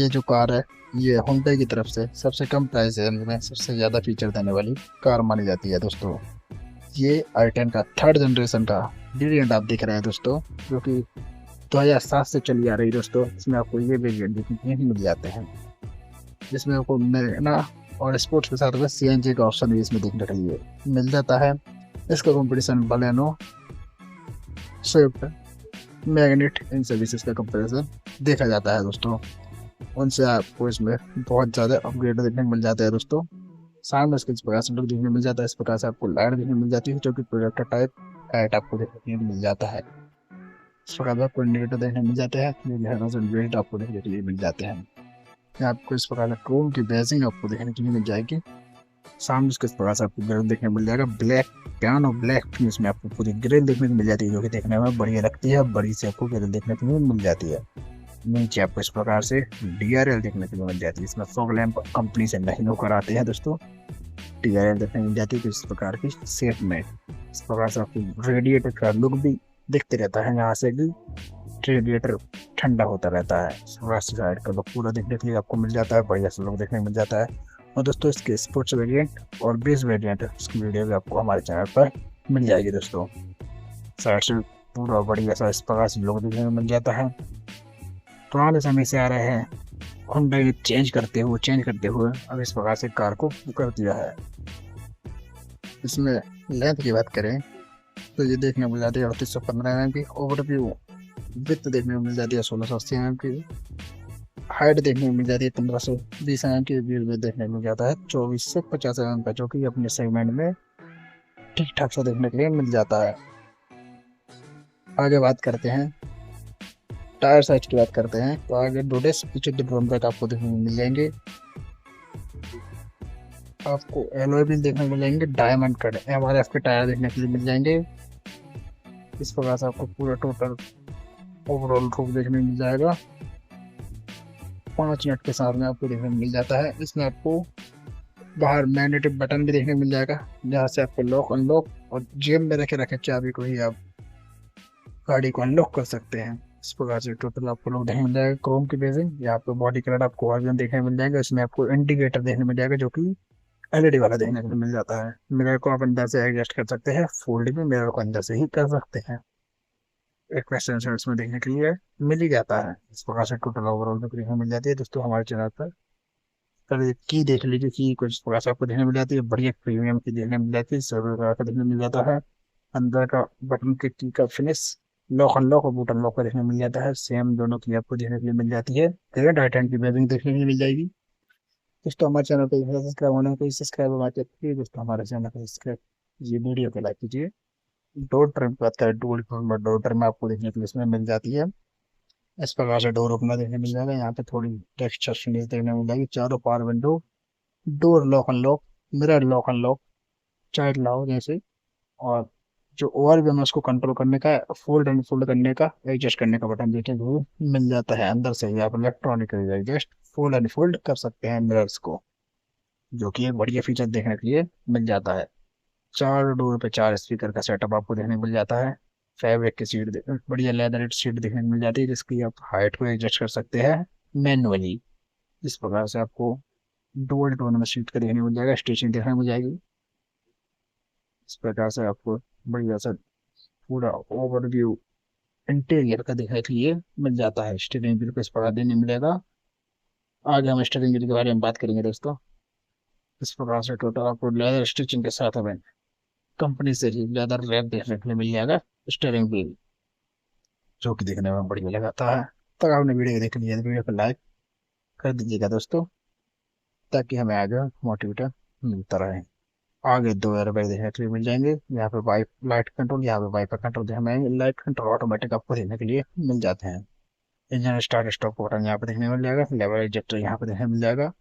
जो कार है ये Hyundai की तरफ से सबसे कम प्राइस रेंज में सबसे ज़्यादा फीचर देने वाली कार मानी जाती है दोस्तों। ये i10 का थर्ड जनरेशन का वेरिएंट आप देख रहे हैं दोस्तों, जो कि 2007 से चली आ रही है दोस्तों। इसमें आपको ये वेरिएंट देखने को नहीं मिल जाते हैं, जिसमें आपको ना और स्पोर्ट्स के साथ में CNG का ऑप्शन भी इसमें देखने के लिए मिल जाता है। इसका कंपटीशन बलेनो, स्विफ्ट, मैग्नेट इन सर्विसेज का कंपैरिजन देखा जाता है दोस्तों। उनसे आपको इसमें बहुत ज़्यादा अपग्रेड देखने को मिल जाता है दोस्तों। सामने इसके इस प्रकार से लुक देखने को मिल जाता है, इस प्रकार से आपको लाइट देखने को मिल जाती है, जो कि प्रोजेक्टर टाइप लाइट आपको देखने को मिल जाता है। इस प्रकार से आपको इंडिकेटर देखने को मिल जाते हैं, वेट आपको देखने के लिए मिल जाते हैं। यहाँ आपको इस प्रकार से क्रोम की बेजिंग आपको देखने के लिए मिल जाएगी। सामने इसके इस प्रकार से आपको ग्रिल देखने को मिल जाएगा, ब्लैक पैन और ब्लैक फिनिश में आपको पूरी ग्रिल देखने को मिल जाती है, जो कि देखने में बढ़िया लगती है। बड़ी से आपको ग्रिल देखने को मिल जाती है। नीचे आपको इस प्रकार से DRL देखने को मिल जाती है। इसमें फॉग लैंप कंपनी से नहीं होकर आते हैं दोस्तों। DRL देखने को मिल जाती है इस प्रकार की शेप में। इस प्रकार से आपको रेडिएटर का लुक भी दिखते रहता है, यहाँ से भी रेडिएटर ठंडा होता रहता है। साइड का लुक पूरा देखने के लिए आपको मिल जाता है, बढ़िया से लुक देखने को मिल जाता है। और दोस्तों इसके स्पोर्ट्स वेरिएंट और बेस वेरिएंट उसकी वीडियो भी आपको हमारे चैनल पर मिल जाएगी दोस्तों। साइड से पूरा बढ़िया सा इस प्रकार से लुक देखने को मिल जाता है। पुराने समय से आ रहे हैं, Hyundai ने चेंज करते हुए अब इस प्रकार से कार को कर दिया है। इसमें लेंथ की बात करें तो ये देखने को मिल जाती है 3815 mm की। ओवरव्यू विड्थ देखने को मिल जाती है 1680 mm की। हाइट देखने को मिल जाती है 1520 mm की। व्यू में देखने को मिल जाता है 24 से 50 mm का, जो कि अपने सेगमेंट में ठीक ठाक सा देखने के लिए मिल जाता है। आगे बात करते हैं टायर साइज की बात करते हैं तो आगे डोडेस पीछे ड्रम ब्रेक आपको देखने को मिल जाएंगे। आपको एलॉय व्हील देखने को मिल जाएंगे, डायमंड कट MRF के टायर देखने के लिए मिल जाएंगे। इस प्रकार से आपको पूरा टोटल ओवरऑल लुक देखने को मिल जाएगा। 5 नट के साथ में आपको देखने को मिल जाता है। इसमें आपको बाहर मैग्नेटिक बटन भी देखने को मिल जाएगा, जहाँ से आपको लॉक अनलॉक और जेब में रखे चाबी को ही आप गाड़ी को अनलॉक कर सकते हैं। इस प्रकार से टोटल आपको लोग देखने मिल जाएगा। क्रोम की बेसिंग, यहाँ पे बॉडी कलर आपको ऑर्गन देखने मिल जाएगा। इसमें आपको इंडिकेटर देखने मिल जाएगा, जो कि LED वाला देखने को मिल जाता है। मिरर को आप अंदर से एडजस्ट कर सकते हैं, फोल्ड भी मिरर को अंदर से ही कर सकते हैं। एक वेस्टर्न शर्ट्स में देखने के लिए मिल ही जाता है। इस प्रकार से टोटल ओवरऑल देखने को मिल जाती है दोस्तों। हमारे चैनल पर कल की देख लीजिए कि कुछ इस प्रकार से आपको देखने मिल जाती है, बढ़िया प्रीमियम की देखने मिल जाती है, सर्वर प्रकार का देखने मिल जाता है। अंदर का बटन के की का फिनिश लॉक अनलॉक और बूट अनलॉक का देखने मिल जाता है। सेम दोनों की आपको देखने के लिए मिल जाती है। ग्रेड i10 की बेसिंग देखने के लिए मिल जाएगी दोस्तों। हमारे चैनल पर सब्सक्राइब होने को सब्सक्राइब हमारे दोस्तों, हमारे चैनल को सब्सक्राइब कीजिए, वीडियो को लाइक कीजिए। डोर ट्रिम की बात करें, डोर ट्रिम आपको देखने के लिए इसमें मिल जाती है। इस प्रकार से डोर ओपनर देखने मिल जाएगा। यहाँ पे थोड़ी टेक्सचर फिनिश देखने मिल जाएगी। चारों power window, door lock unlock, mirror lock unlock, child lock जैसे, और जो ओवर भी हमें उसको कंट्रोल करने का, फोल्ड एंड फोल्ड करने का, एडजस्ट करने का बटन देखने को मिल जाता है। अंदर से ही आप electronic adjust fold and fold कर सकते हैं मिरर्स को, जो कि एक बढ़िया फीचर देखने के लिए मिल जाता है। 4 डोर पे 4 स्पीकर का सेटअप आपको देखने को मिल जाता है। फैब्रिक की सीट बढ़िया लेदर सीट देखने को मिल जाती है, जिसकी आप हाइट को एडजस्ट कर सकते हैं मैनुअली। इस प्रकार से आपको डुअल टोन में सीट का देखने को मिल जाएगा, स्टिचिंग देखने को मिल जाएगी। इस प्रकार से आपको बढ़िया सा पूरा ओवरव्यू इंटीरियर का देखने के लिए मिल जाता है। स्टीयरिंग व्हील को इस प्रकार देने मिलेगा। आगे हम स्टीयरिंग व्हील के बारे में बात करेंगे दोस्तों। इस प्रकार से टोटल आपको लेदर स्टिचिंग के साथ हमें कंपनी से ही लेदर रैप देखने के लिए मिल जाएगा स्टीयरिंग व्हील, जो कि देखने में बढ़िया लगाता है। तो आपने वीडियो देख लिया, वीडियो को लाइक कर दीजिएगा दोस्तों, ताकि हमें आगे मोटिवेटर मिलता रहे। आगे 2 एयरबैग देखने के लिए मिल जाएंगे। यहाँ पे वाइप लाइट कंट्रोल, यहाँ पे वाइपर कंट्रोल हमें लाइट कंट्रोल ऑटोमेटिक आपको देखने के लिए मिल जाते हैं। इंजन स्टार्ट स्टॉप बटन यहाँ पे देखने को मिल जाएगा। लेवल एडजस्टर यहाँ पे देखने को मिल जाएगा।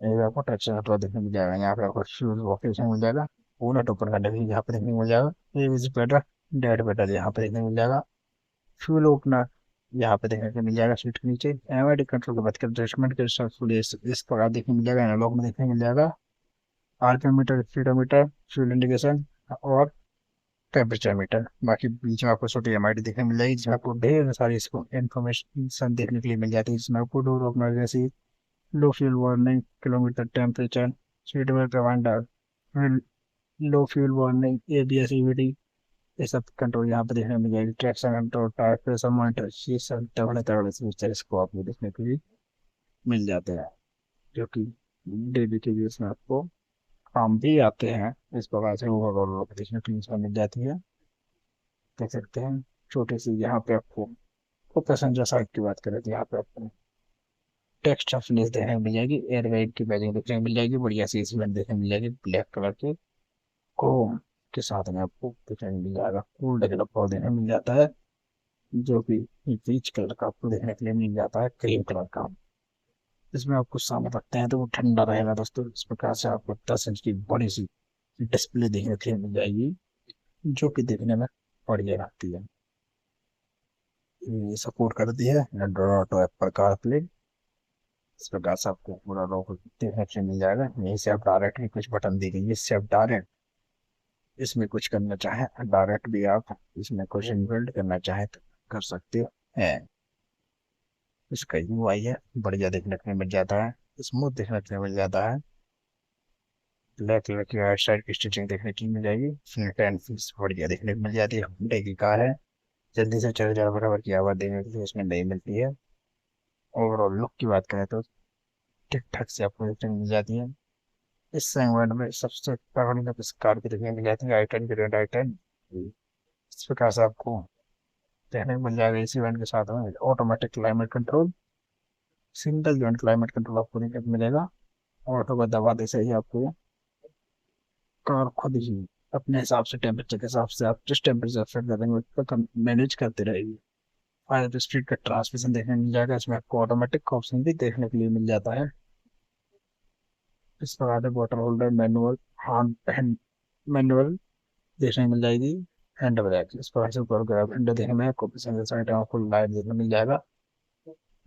ये आपको टच कंट्रोल देखने को मिल जाएगा। यहाँ पे आपको फ्यूल बॉक्स देखने को मिल जाएगा। पूरा ओपन करने के लिए यहाँ पे देखने को मिल जाएगा। ये विजिलेटर डेड बेटर यहाँ पे देखने को मिल जाएगा। फ्यूल ओपनर यहाँ पे देखने को मिल जाएगा सीट के नीचे। MID कंट्रोल की बात करें, एडजस्टमेंट के इस प्रकार देखने को मिल जाएगा। एनालॉग में देखने को मिल जाएगा। RPM meter, speedometer, fuel indication और टेम्परेचर मीटर। बाकी बीच में आपको छोटी MID देखने मिल जाएगी, जिसमें आपको ढेर सारी इसको इन्फॉर्मेशन देखने के लिए मिल जाती है, जिसमें आपको डोर ओपनर जैसी low fuel warning, kilometre temperature, seat belt reminder, low fuel warning, ABS EBD, ये सब कंट्रोल यहाँ पे देखने को मिल जाएगी। Traction control, tyre pressure monitor, ये सब तगड़े तगड़े फीचर इसको आपको देखने को भी मिल जाते हैं, जो कि डेली के यूज में आपको काम भी आते हैं। इस प्रकार से ओवरऑल देखने को इसमें मिल जाती है। देख सकते हैं छोटी सी यहाँ पे आपको, वो पैसेंजर साइड की बात करें तो यहाँ पे आपको टेक्स्ट फिनिश देखने को मिल जाएगी। एयर बैग की बैजिंग देखने को मिल जाएगी, बढ़िया सी सीमेंट देखने को मिल जाएगी ब्लैक कलर के क्रोम के साथ में आपको देखने को मिल जाएगा। कूल्ड ग्लव देखने को मिल जाता है, जो कि पीच कलर का आपको देखने के लिए मिल जाता है, क्रीम कलर का। इसमें आप कुछ सामान रखते हैं तो वो ठंडा रहेगा दोस्तों। इस प्रकार से आपको 10 इंच की बड़ी सी डिस्प्ले देखने के लिए मिल जाएगी, जो कि देखने में बढ़िया लगती है। ये सपोर्ट करती है एंड्रॉइड ऑटो, एप्पल कारप्ले। इस प्रकार से आपको पूरा लोगो देखने के लिए मिल जाएगा। यहीं से आप डायरेक्ट भी कुछ बटन दी गई है, इससे आप डायरेक्ट इसमें कुछ करना चाहें, डायरेक्ट भी आप इसमें कुछ इनबिल्ड करना चाहें तो कर सकते हैं। इसका यूआई है, बढ़िया देखने को मिल जाता है, स्मूथ देखने को मिल जाता है। ब्लैक कलर की राइट साइड की स्टिचिंग देखने की मिल जाएगी। फ्रंट एंड फीस बढ़िया देखने को मिल जाती है। हुंडई की कार है, जल्दी से चल जाओ बराबर की आवाज़ देने के लिए इसमें नहीं मिलती है। ओवरऑल लुक की बात करें तो ठीक ठाक से आपको देखने को मिल जाती है। इस सेगमेंट में सबसे तगड़ी इस कार की देखने को मिल जाती है i10 ग्रैंड i10। इस प्रकार से आपको देखने को मिल जाएगा इसी इवेंट के साथ में automatic climate control, single joint climate control आपको देखने को मिलेगा। ऑटो को दबाते से ही आपको कार खुद ही अपने हिसाब से, टेम्परेचर के हिसाब से आप जिस टेम्परेचर सेट करेंगे उस पर मैनेज करते रहेगी। 5 स्पीड का ट्रांसमिशन देखने को मिल जाएगा। इसमें आपको ऑटोमेटिक ऑप्शन भी देखने के लिए मिल जाता है। इस प्रकार से water holder, manual, hand manual देखने को मिल जाएगी। हैंड ब्रेक, इस प्रकार से ऊपर ग्रैब हैंडल देखने में आपको पैसेंजर साइड में आपको लाइट देखने को मिल जाएगा।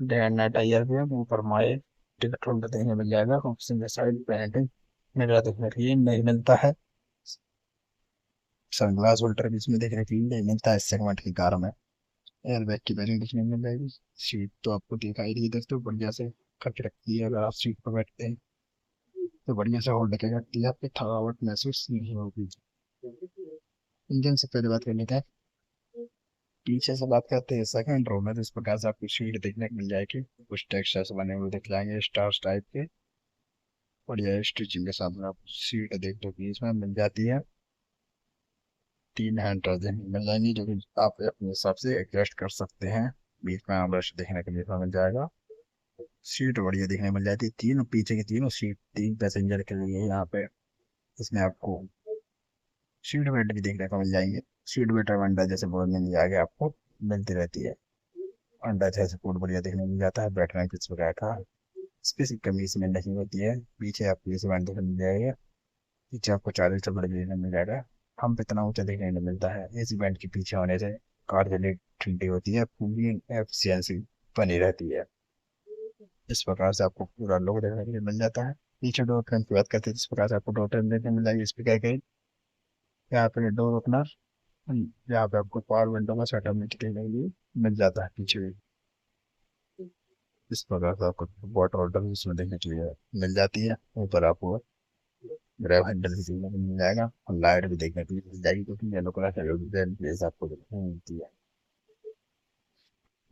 डे एंड नाइट आईआर भी है ऊपर, माए टिकट होल्डर देखने को मिल जाएगा। पैसेंजर साइड पेंटिंग मिरर देखने के लिए नहीं मिलता है। सनग्लास होल्डर भी इसमें देखने के लिए नहीं मिलता है इस सेगमेंट की कार में। एयरबैग की बैरिंग देखने को मिल जाएगी। सीट तो आपको दिखाई दी दोस्तों, बढ़िया से करके रखती है। अगर आप सीट पर बैठते हैं तो बढ़िया से होल्ड करके रखती है, आपकी थकावट महसूस नहीं होगी। इंजन से पहले बात कर लेते हैं। पीछे से बात करते हैं सेकंड रो में, तो इस प्रकार से आपको सीट देखने को मिल जाएगी। कुछ टेक्सचर्स बने हुए दिख जाएंगे स्टार्स टाइप के, बढ़िया स्टिचिंग के साथ में आप सीट देख लो कि इसमें मिल जाती है। 3 हैंड देखने को मिल जाएंगी, जो कि आप अपने हिसाब से एडजस्ट कर सकते हैं। बीच में आर्मरेस्ट देखने के लिए मिल जाएगा। सीट बढ़िया देखने को मिल जाती है, तीनों पीछे की तीनों सीट 3 पैसेंजर के लिए यहाँ पे। इसमें आपको सीट बेल्ट भी देखने को मिल जाएंगे। सीट बेल्ट और अंडा जैसे बोलने में आगे आपको मिलती रहती है। अंडा जैसे सपोर्ट बढ़िया देखने को मिल जाता है। बैठने किस प्रकार का स्पेसिफिक कमी इसमें नहीं होती है। पीछे आपको ये सीमेंट देखने को मिल जाएगा। पीछे आपको 40 बड़े देखने को मिल जाएगा। हम पे इतना ऊंचा देखने को मिलता है। इस इवेंट के पीछे होने से कार जल्दी ठंडी होती है, कूलिंग एफिशिएंसी बनी रहती है। इस प्रकार से आपको पूरा लोग देखने के लिए मिल जाता है। पीछे डोर फ्रेम की बात करते हैं, इस प्रकार से आपको डोर फ्रेम देखने को मिल जाएगी। स्पीकर के यहाँ पे डोर ओपनर, यहाँ पे आपको पावर विंडो का सेटअप देखने के लिए मिल जाता है पीछे भी। इस प्रकार से आपको वाटर ऑर्डर इसमें देखने के लिए मिल जाती है। ऊपर आपको ग्रैब हैंडल भी देखने को मिल जाएगा और लाइट भी देखने को मिल जाएगी, क्योंकि येलो कलर का आपको देखने को मिलती है।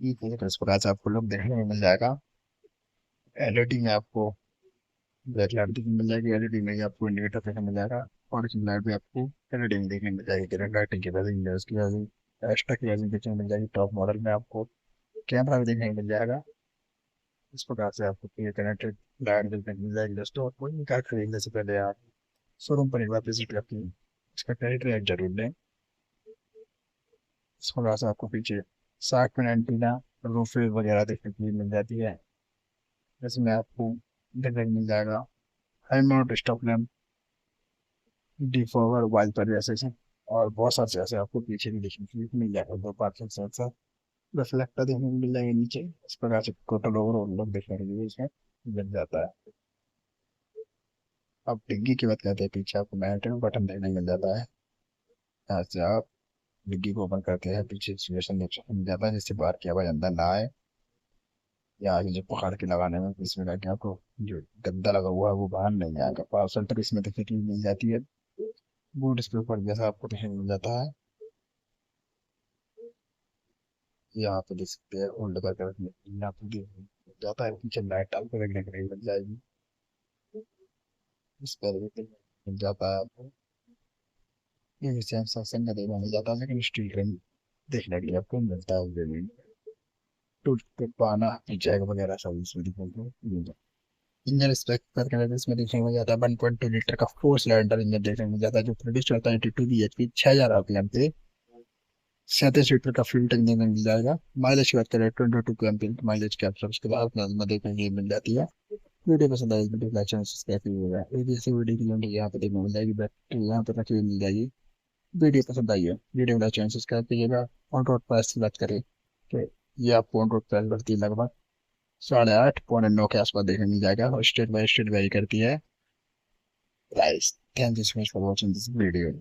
ठीक है, तो इस प्रकार से आपको लोग देखने को मिल जाएगा। एलईडी में आपको ब्लैक लाइट देखने को मिल जाएगी। एलईडी में ही आपको इंडिकेटर देखने को मिल जाएगा। और इसमें लाइट भी आपको एलईडी में देखने को मिल जाएगी। करंट लाइटिंग की वजह उसकी वजह एक्स्ट्रा की वजह देखने को मिल जाएगी। टॉप मॉडल में आपको कैमरा भी देखने को मिल जाएगा। इस प्रकार से आपको ये कनेक्टेड लाइट देखने को मिल जाएगी दोस्तों। और कोई भी कार खरीदने से पहले आप शोरूम पर एक बार विजिट करके इसका क्रेडिट जरूर लें। इस प्रकार से आपको पीछे शार्क में एंटीना, रूफे वगैरह देखने के लिए मिल जाती है। इसमें आपको देखने को मिल जाएगा high mount stop lamp, defogger, wiper जैसे और बहुत सारे जैसे आपको पीछे भी देखने के लिए मिल जाएगा। 2 पार्किंग सेंसर, रिफ्लेक्टर देखने को मिल जाएंगे नीचे। इस प्रकार से टोटल ओवरऑल लुक देखने के लिए इसमें मिल जाता है। अब डिग्गी की बात करते हैं, पीछे आपको मैनुअल बटन देखने को मिल जाता है। यहाँ से आप डिग्गी को ओपन करते हैं, पीछे सिचुएशन देखने को मिल जाता है, जिससे बाहर की आवाज अंदर ना आए। या ये जो पकड़ के लगाने में इसमें क्या आपको जो गद्दा लगा हुआ है वो बाहर नहीं आएगा। पावर सेंटर इसमें देखने के लिए मिल जाती है। बूट इसके ऊपर जैसा आपको देखने को मिल जाता है। यहाँ पे देख सकते हैं होल्ड करके रखने के लिए यहाँ पे मिल जाता है। पीछे लाइट आपको देखने के लिए मिल जाएगी। इस पर भी मिल जाता है आपको। ये भी सेम सैमसंग का देखने मिल जाता है, लेकिन स्टील रिंग देखने के लिए आपको मिलता है। टूट के पाना जैक वगैरह सब इसमें देखने को मिल जाता है। इंजन स्पेक पर करें तो इसमें देखने को मिल जाता है 1.2 लीटर का 4 सिलेंडर इंजन देखने को मिल जाता है, जो प्रोड्यूस करता है 82 bhp 6000 आरपीएम पे। 37 लीटर का फ्यूल टैंक देखने को मिल जाएगा। माइलेज की बात करें 22 km माइलेज की आपको उसके बाद में देखने के लिए मिल जाती है। वीडियो पसंद आई वीडियो को लाइक चैनल सब्सक्राइब होगा। एक जैसे वीडियो की लिंक यहाँ पे देखने को मिल जाएगी, बैटरी यहाँ पे रखी हुई मिल जाएगी। वीडियो पसंद आई है वीडियो को लाइक चैनल सब्सक्राइब कीजिएगा। ऑन रोड प्राइस की बात करें तो ये आपको ऑन रोड प्राइस बढ़ती है लगभग 8.5 पौने 9 के आसपास देखने मिल जाएगा, और स्टेट बाय स्टेट वेरी करती है price. Thank you so much for watching this video.